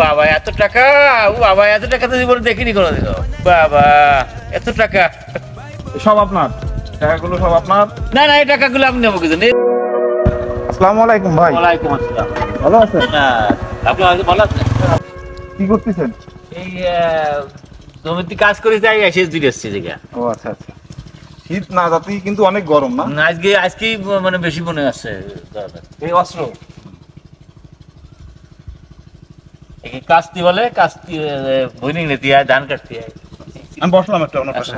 বাবা এত টাকা! ও বাবা এত টাকা তো জীবনে দেখিনি কোনোদিন। বাবা এত টাকা! সব আপনার টাকাগুলো সব আপনার। না না, এই টাকাগুলো আমি নেবো কিছু। আসসালামু আলাইকুম ভাই, ওয়ালাইকুম আসসালাম। ভালো আছেন? আপনি আমাকে ভালো আছেন? কি করতেছেন? এই জমিতে কাজ করে যাই, এসে জুড়ে এসছি জায়গা। ও আচ্ছা আচ্ছা, শীত না যাতেই কিন্তু অনেক গরম না? আজকেই মানে বেশি মনে আছে। এই অস্ত্র কাস্তি বলে, কাস্তি বইনি নিতে হয়, ধান কাটতে হয়। আমি বসলাম একটা আপনার পাশে।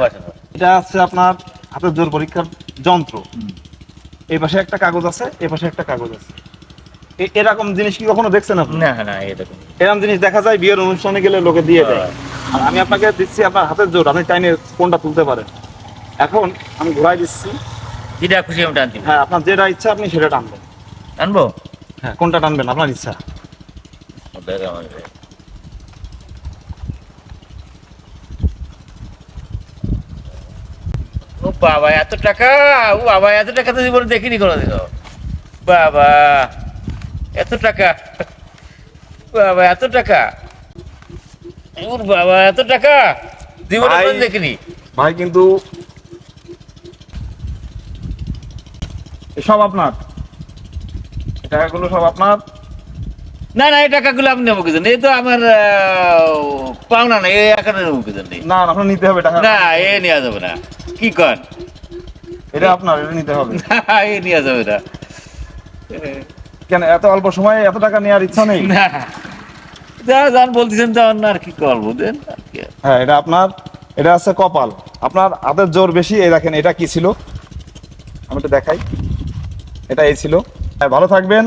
এটা আছে আপনার হাতের জোর পরীক্ষার যন্ত্র। এই পাশে একটা কাগজ আছে, এই পাশে একটা কাগজ আছে। এরকম জিনিস কি কখনো দেখছেন আপনি? না না, এরকম এরকম জিনিস দেখা যায় বিয়ের অনুষ্ঠানে গেলে লোকে দিয়ে দেয়। আর আমি আপনাকে দিচ্ছি আপনার হাতের জোর, আপনি টাইনে কোনটা তুলতে পারেন। এখন আমি ঘুরাই দিচ্ছি। যেটা খুশি আমি টানছি। হ্যাঁ, আপনার যেটা ইচ্ছা আপনি সেটা টানবেন। আনবো? হ্যাঁ, কোনটা টানবেন আপনার ইচ্ছা। ও বাবা এত টাকা! ও বাবা এত টাকা তো জীবনে দেখিনি কোনোদিন। বাবা এত টাকা! বাবা এত টাকা! ওর বাবা এত টাকা জীবনে ভাই- কোনোদিন দেখিনি। ভাই কিন্তু সব আপনার টাকাগুলো সব আপনার। না না, এই টাকাগুলো আমি নেবো কিছু। এই তো আমার পাওনা না, এই একানে নেবো কিছু নেই। না আপনার নিতে হবে টাকা। না, এ নেওয়া যাবে না। কি কন? এটা আপনার, এটা নিতে হবে। না, এ নেওয়া যাবে না। কেন এত অল্প সময়ে এত টাকা নেওয়ার ইচ্ছা নেই? না, যা যান বলতেছেন তখন আর কি করবো, দেন আর কি। হ্যাঁ, এটা আপনার। এটা আছে কপাল। আপনার হাতের জোর বেশি। এই দেখেন এটা কি ছিল, আমি একটু দেখাই। এটা এই ছিল। হ্যাঁ, ভালো থাকবেন।